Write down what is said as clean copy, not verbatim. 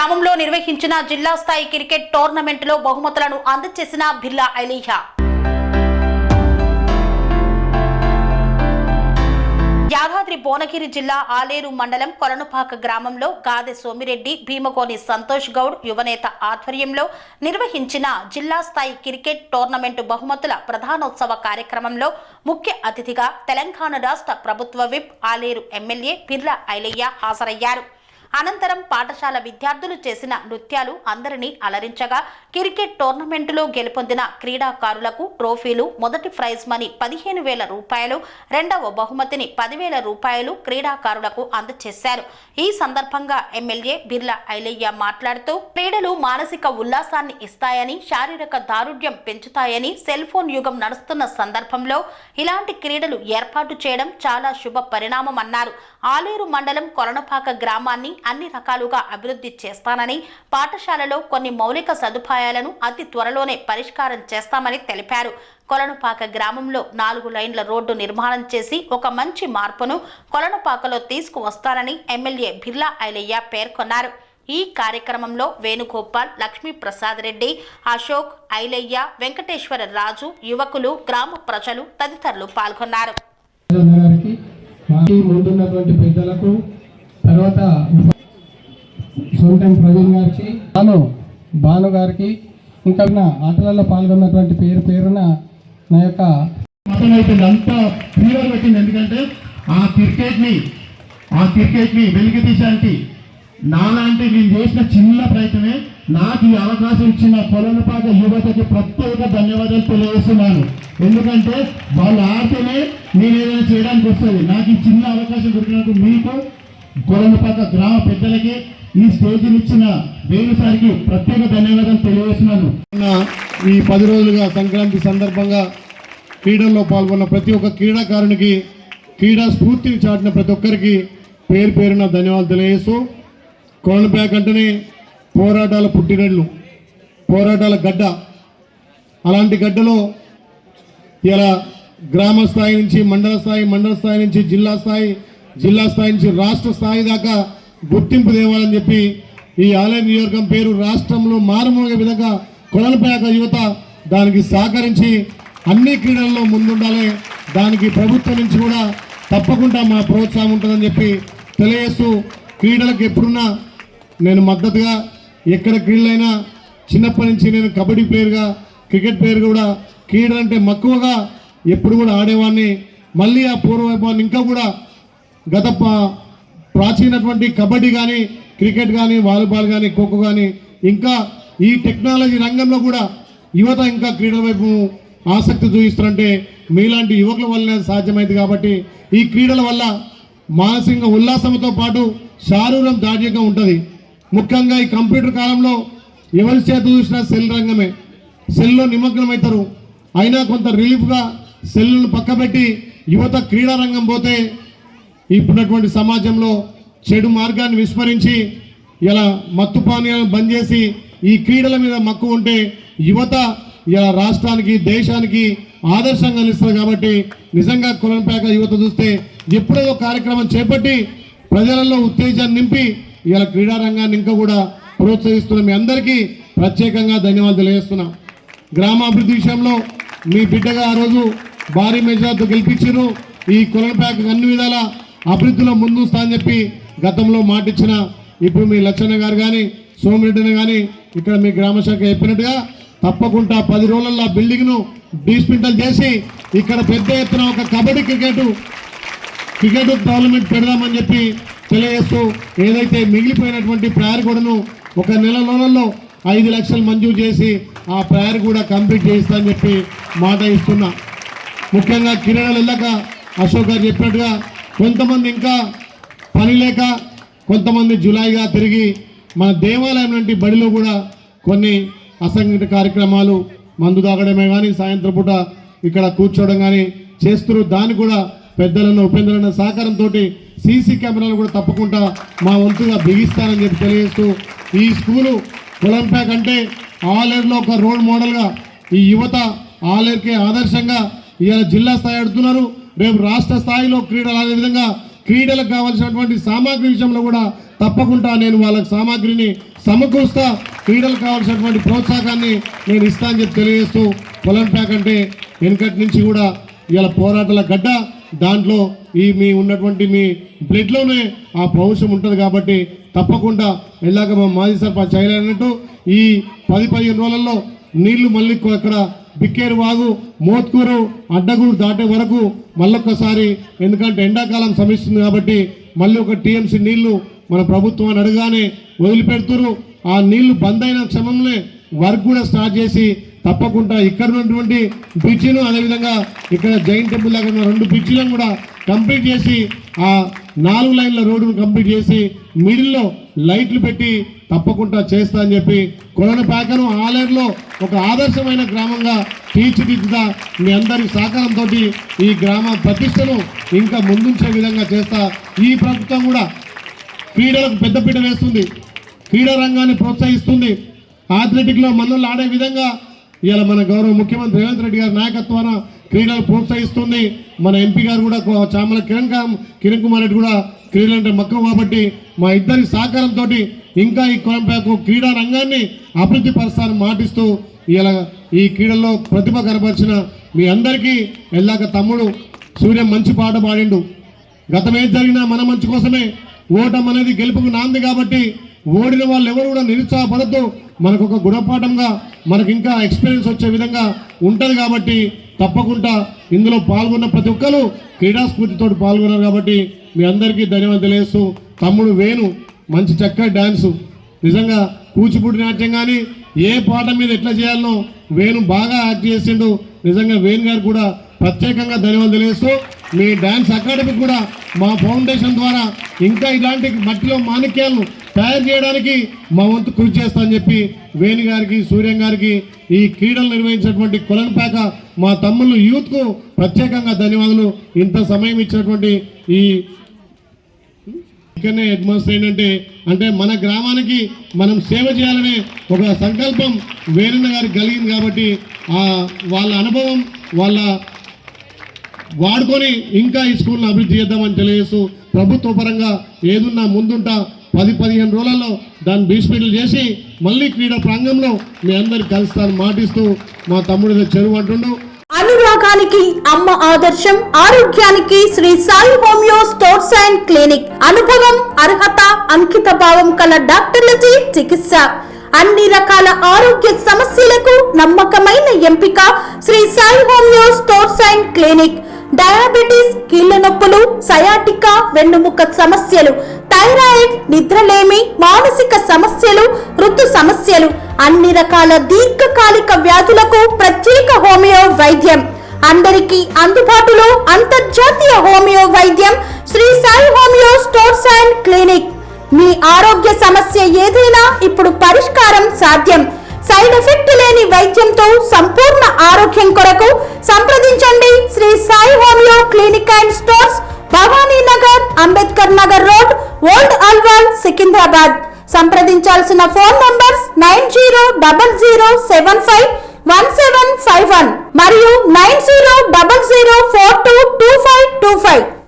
గ్రామంలో నిర్వహించిన జిల్లా స్థాయి క్రికెట్ టోర్నమెంట్లో బహుమతులను అందజేసిన బిర్లా ఐలయ్య. యాదాద్రి భువనగిరి జిల్లా ఆలేరు మండలం కొలనుపాక గ్రామంలో గాదె సోమిరెడ్డి, భీమకోని సంతోష్ గౌడ్ యువనేత ఆధ్వర్యంలో నిర్వహించిన జిల్లా స్థాయి క్రికెట్ టోర్నమెంటు బహుమతుల ప్రధానోత్సవ కార్యక్రమంలో ముఖ్య అతిథిగా తెలంగాణ రాష్ట్ర ప్రభుత్వ విప్ ఆలేరు ఎమ్మెల్యే బిర్లా ఐలయ్య హాజరయ్యారు. అనంతరం పాఠశాల విద్యార్థులు చేసిన నృత్యాలు అందరినీ అలరించగా క్రికెట్ టోర్నమెంటులో గెలుపొందిన క్రీడాకారులకు ట్రోఫీలు, మొదటి ప్రైజ్ మనీ 15,000 రూపాయలు, రెండవ బహుమతిని 10,000 రూపాయలు క్రీడాకారులకు అందజేశారు. ఈ సందర్భంగా ఎమ్మెల్యే బిర్లా ఐలయ్య మాట్లాడుతూ క్రీడలు మానసిక ఉల్లాసాన్ని ఇస్తాయని, శారీరక దారుఢ్యం పెంచుతాయని, సెల్ ఫోన్ యుగం నడుస్తున్న సందర్భంలో ఇలాంటి క్రీడలు ఏర్పాటు చేయడం చాలా శుభ పరిణామం అన్నారు. ఆలేరు మండలం కొలనుపాక గ్రామాన్ని అన్ని రకాలుగా అభివృద్ధి చేస్తానని, పాఠశాలలో కొన్ని మౌలిక సదుపాయాలను అతి త్వరలోనే పరిష్కారం చేస్తామని తెలిపారు. కొలనుపాక గ్రామంలో 4 లైన్ల రోడ్డు నిర్మాణం చేసి ఒక మంచి మార్పును కొలనుపాకలో తీసుకువస్తానని ఎమ్మెల్యే బిర్లా ఐలయ్య పేర్కొన్నారు. ఈ కార్యక్రమంలో వేణుగోపాల్, లక్ష్మీప్రసాద్ రెడ్డి, అశోక్, ఐలయ్య, వెంకటేశ్వర రాజు, యువకులు, గ్రామ ప్రజలు తదితరులు పాల్గొన్నారు. ముందున్నటువంటి పెద్దలకు, తర్వాత సోంటం ప్రవీణ్ గారికి, భాను గారికి, ఇంకా ఆటలలో పాల్గొన్నటువంటి పేరున నా యొక్క మతం అయిపోయింది. అంతా ఫీవర్ పెట్టింది. ఎందుకంటే ఆ క్రికెట్ని వెలికి తీసానికి నాలాంటి నేను చేసిన చిన్న ప్రయత్నమే నాకు ఈ అవకాశం ఇచ్చిన కొలనుపాక యువతకి ప్రత్యేక ధన్యవాదాలు తెలియజేస్తున్నాను. ఎందుకంటే వాళ్ళు ఆడితేనే నేను ఏదైనా చేయడానికి వస్తుంది. నాకు ఈ చిన్న అవకాశం దొరికినందుకు మీకు, కొలనుపాక గ్రామ పెద్దలకి, ఈ స్టేజ్ని ఇచ్చిన వేణుసారికి ప్రత్యేక ధన్యవాదాలు తెలియజేస్తున్నాను. ఈ 10 రోజులుగా సంక్రాంతి సందర్భంగా క్రీడల్లో పాల్గొన్న ప్రతి ఒక్క క్రీడాకారునికి, క్రీడా స్ఫూర్తిని చాటిన ప్రతి ఒక్కరికి పేరున ధన్యవాదాలు తెలియజేస్తూ, కొలనుపాక అంటేనే పోరాటాల పుట్టినట్లు, పోరాటాల గడ్డ. అలాంటి గడ్డలో ఇలా గ్రామ స్థాయి నుంచి మండల స్థాయి నుంచి జిల్లా స్థాయి నుంచి రాష్ట్ర స్థాయి దాకా గుర్తింపు తేవాలని చెప్పి ఈ ఆలయ నియోజకవర్గం పేరు రాష్ట్రంలో మారుమోగే విధంగా కొలనుపాక యువత దానికి సహకరించి అన్ని క్రీడల్లో ముందుండాలి. దానికి ప్రభుత్వం నుంచి కూడా తప్పకుండా మా ప్రోత్సాహం ఉంటుందని చెప్పి తెలియజేస్తూ, క్రీడలకు ఎప్పుడున్నా నేను మద్దతుగా, ఎక్కడ క్రీడలైనా చిన్నప్పటి నుంచి నేను కబడ్డీ ప్లేయర్గా, క్రికెట్ ప్లేయర్ కూడా, క్రీడలంటే మక్కువగా ఎప్పుడు కూడా ఆడేవాడిని. మళ్ళీ ఆ పూర్వవైభవాన్ని ఇంకా కూడా గత ప్రాచీనటువంటి కబడ్డీ కానీ, క్రికెట్ కానీ, వాలీబాల్ కానీ, ఖోఖో కానీ, ఇంకా ఈ టెక్నాలజీ రంగంలో కూడా యువత ఇంకా క్రీడల వైపు ఆసక్తి చూపిస్తారంటే మీలాంటి యువకుల వల్లనే సాధ్యమైంది. కాబట్టి ఈ క్రీడల వల్ల మానసిక ఉల్లాసంతో పాటు శారీరం దాఢ్యంగా ఉంటుంది. ముఖ్యంగా ఈ కంప్యూటర్ కాలంలో ఎవరి చేత చూసినా సెల్ రంగమే, సెల్లో నిమగ్నమవుతారు. అయినా కొంత రిలీఫ్గా సెల్లును పక్కబెట్టి యువత క్రీడా రంగం పోతే ఇప్పుడున్నటువంటి సమాజంలో చెడు మార్గాన్ని విస్మరించి ఇలా మత్తు పానీయాలను బంద్ చేసి ఈ క్రీడల మీద మక్కువ ఉంటే యువత ఇలా రాష్ట్రానికి, దేశానికి ఆదర్శంగా నిలుస్తుంది. కాబట్టి నిజంగా కొలనుపాక యువత చూస్తే ఎప్పుడో కార్యక్రమం చేపట్టి ప్రజలలో ఉత్తేజాన్ని నింపి ఇలా క్రీడా రంగాన్ని ఇంకా కూడా ప్రోత్సహిస్తున్న మీ అందరికీ ప్రత్యేకంగా ధన్యవాదాలు తెలియజేస్తున్నా. గ్రామాభివృద్ధి విషయంలో మీ బిడ్డగా ఆ రోజు భారీ మెజార్టీతో గెలిపించారు. ఈ కొలనుపాక అన్ని విధాల అభివృద్ధిలో ముందుస్తా అని చెప్పి గతంలో మాటిచ్చిన ఇప్పుడు మీ లచ్చన్న గారు కానీ, సోమిరెడ్డిని కానీ ఇక్కడ మీ గ్రామ శాఖ చెప్పినట్టుగా తప్పకుండా 10 రోజుల్లో బిల్డింగ్ను డీస్మెంటల్ చేసి ఇక్కడ పెద్ద ఎత్తున ఒక కబడ్డీ క్రికెట్ టోర్నమెంట్ పెడదామని చెప్పి తెలియజేస్తూ, ఏదైతే మిగిలిపోయినటువంటి ప్రయర్ కూడాను ఒక నెల రోజుల్లో 5 లక్షలు మంజూరు చేసి ఆ ప్రయర్ కూడా కంప్లీట్ చేయిస్తానని చెప్పి మాట ఇస్తున్నా. ముఖ్యంగా క్రీడలు వెళ్ళక అశోక్ గారు చెప్పినట్టుగా కొంతమంది ఇంకా పని లేక, కొంతమంది జులైగా తిరిగి మన దేవాలయం వంటి బడిలో కూడా కొన్ని అసంఘటిత కార్యక్రమాలు, మందు తాగడమే కానీ, సాయంత్రం పూట ఇక్కడ కూర్చోవడం కానీ చేస్తున్నారు. దాన్ని కూడా పెద్దలను, ఉపేంద్రన్న సహకారంతో సీసీ కెమెరాలు కూడా తప్పకుండా మా వంతుగా బిగిస్తానని చెప్పి తెలియజేస్తూ, ఈ స్కూలు కొలనుపాక అంటే ఆలేరులో ఒక రోల్ మోడల్గా ఈ యువత ఆలేరుకే ఆదర్శంగా ఇవాళ జిల్లా స్థాయి ఆడుతున్నారు. రేపు రాష్ట్ర స్థాయిలో క్రీడలు ఆడే విధంగా క్రీడలకు కావాల్సినటువంటి సామాగ్రి విషయంలో కూడా తప్పకుండా నేను వాళ్ళకి సామాగ్రిని సమకూరుస్తా, క్రీడలకు కావాల్సినటువంటి ప్రోత్సాహాన్ని నేను ఇస్తా అని చెప్పి తెలియజేస్తూ, పొలంపాక్ అంటే వెనుకటి నుంచి కూడా ఇలా పోరాటాల గడ్డ, దాంట్లో మీ ఉన్నటువంటి మీ బ్లడ్లోనే ఆ పౌరుషం ఉంటుంది కాబట్టి తప్పకుండా వెళ్ళాక మా మాజీ సర్పంచ్ అయినట్టు ఈ 10-15 రోజులలో నీళ్లు మళ్ళీ అక్కడ బిక్కేరు వాగు, మోత్కూరు, అడ్డగూరు దాటే వరకు మళ్ళొక్కసారి, ఎందుకంటే ఎండాకాలం సమీస్తుంది కాబట్టి మళ్ళీ ఒక టీఎంసీ నీళ్లు మన ప్రభుత్వాన్ని అడగానే వదిలిపెడుతురు. ఆ నీళ్లు బంద్ అయిన క్షమంలో వర్క్ కూడా స్టార్ట్ చేసి తప్పకుండా ఇక్కడ ఉన్నటువంటి బ్రిడ్జిను, అదేవిధంగా ఇక్కడ జైన్ టెంపుల్ దగ్గర ఉన్న 2 బ్రిడ్జిలను కూడా కంప్లీట్ చేసి ఆ 4 లైన్ల రోడ్డును కంప్లీట్ చేసి మిడిల్లో లైట్లు పెట్టి తప్పకుండా చేస్తా అని చెప్పి కొలనుపాకను ఆలేరులో ఒక ఆదర్శమైన గ్రామంగా తీర్చిదిద్దుతా మీ అందరి సహకారంతో ఈ గ్రామ ప్రతిష్టను ఇంకా ముందుంచే విధంగా చేస్తా. ఈ ప్రభుత్వం కూడా క్రీడలకు పెద్దపీట వేస్తుంది, క్రీడా రంగాన్ని ప్రోత్సహిస్తుంది. అథ్లెటిక్లో మనల్ని ఆడే విధంగా ఇవాళ మన గౌరవ ముఖ్యమంత్రి రేవంత్ రెడ్డి గారి నాయకత్వాన క్రీడలు ప్రోత్సహిస్తుంది. మన ఎంపీ గారు కూడా చామల కిరణ్ కుమార్ రెడ్డి కూడా క్రీడలు అంటే మక్కువ కాబట్టి మా ఇద్దరి సహకారంతో ఇంకా ఈ కొలంపాకు క్రీడా రంగాన్ని అభివృద్ధి పరుస్తానని మాటిస్తూ ఇలా ఈ క్రీడల్లో ప్రతిభ కనపరిచిన మీ అందరికీ వెళ్ళాక తమ్ముడు సూర్యం మంచి పాట పాడిండు. గతం ఏది జరిగినా మన మంచి కోసమే, ఓటం అనేది గెలుపుకు నాంది కాబట్టి ఓడిన వాళ్ళు ఎవరు కూడా నిరుత్సాహపడద్దు. మనకు ఒక గుణపాఠంగా మనకి ఇంకా ఎక్స్పీరియన్స్ వచ్చే విధంగా ఉంటుంది కాబట్టి తప్పకుండా ఇందులో పాల్గొన్న ప్రతి ఒక్కరు క్రీడా స్ఫూర్తితో పాల్గొన్నారు కాబట్టి మీ అందరికీ ధన్యవాదాలు తెలియజేస్తూ, తమ్ముడు వేణు మంచి చక్కటి డ్యాన్సు, నిజంగా కూచిపూడి నాట్యం కానీ ఏ పాట మీద ఎట్లా చేయాలనో వేణు బాగా యాక్ట్ చేసిండు. నిజంగా వేణు గారు కూడా ప్రత్యేకంగా ధన్యవాదాలు తెలియజేస్తూ, మీ డ్యాన్స్ అకాడమీ కూడా మా ఫౌండేషన్ ద్వారా ఇంకా ఇలాంటి మట్టిలో మాణిక్యాలను తయారు చేయడానికి మా వంతు కృషి చేస్తా అని చెప్పి వేణు గారికి, సూర్యం గారికి, ఈ క్రీడలు నిర్వహించినటువంటి కొలనుపాక మా తమ్ముళ్ళు యూత్కు ప్రత్యేకంగా ధన్యవాదాలు. ఇంత సమయం ఇచ్చినటువంటి ఈ ఇక్కడనే హెడ్ మాస్టర్ ఏంటంటే అంటే మన గ్రామానికి మనం సేవ చేయాలనే ఒక సంకల్పం వేణున్న గారికి కలిగింది కాబట్టి వాళ్ళ అనుభవం వాళ్ళ వాడుకొని ఇంకా ఈ స్కూల్ని అభివృద్ధి చేద్దామని తెలియజేస్తూ, ప్రభుత్వ పరంగా ఏదున్నా ముందుంటా 10-15 రోజులలో దాన్ని బీస్పీట్లు చేసి మళ్ళీ క్రీడా ప్రాంగంలో మీ అందరికి కలుస్తాను మాటిస్తూ మా తమ్ముడు చెరువు అంటుండు. అనురాగానికి అమ్మ ఆదర్శం, ఆరోగ్యానికి Shri Sai homeo stores and clinic. అనుభవం, అర్హత, అంకిత భావం కల డాక్టర్లచే చికిత్స. అన్ని రకాల ఆరోగ్య సమస్యలకు నమ్మకమైన ఎంపిక Shri Sai homeo stores and clinic. Diabetes, కీళ్ల నొప్పులు, సయాటికా, వెన్నుముక సమస్యలు, థైరాయిడ్, నిద్రలేమి, మానసిక సమస్యలు, ఋతు సమస్యలు, అన్ని రకాల దీర్ఘకాలిక వ్యాధులకు ప్రత్యేక హోమియో వైద్యం. అందరికీ అందుబాటులో అంతర్జాతీయ హోమియో వైద్యం Shri Sai homeo stores and clinic. మీ ఆరోగ్య సమస్య ఏదైనా ఇప్పుడు పరిష్కారం సాధ్యం. సైడ్ ఎఫెక్ట్ లేని వైద్యంతో సంపూర్ణ ఆరోగ్యం కొరకు సంప్రదించండి Shri Sai homeo clinic and stores, Bhavani Nagar, Ambedkar Nagar road, old Alwal, Secunderabad. సంప్రదించాల్సిన ఫోన్ నంబర్స్ 9000751751 మరియు 9000422525.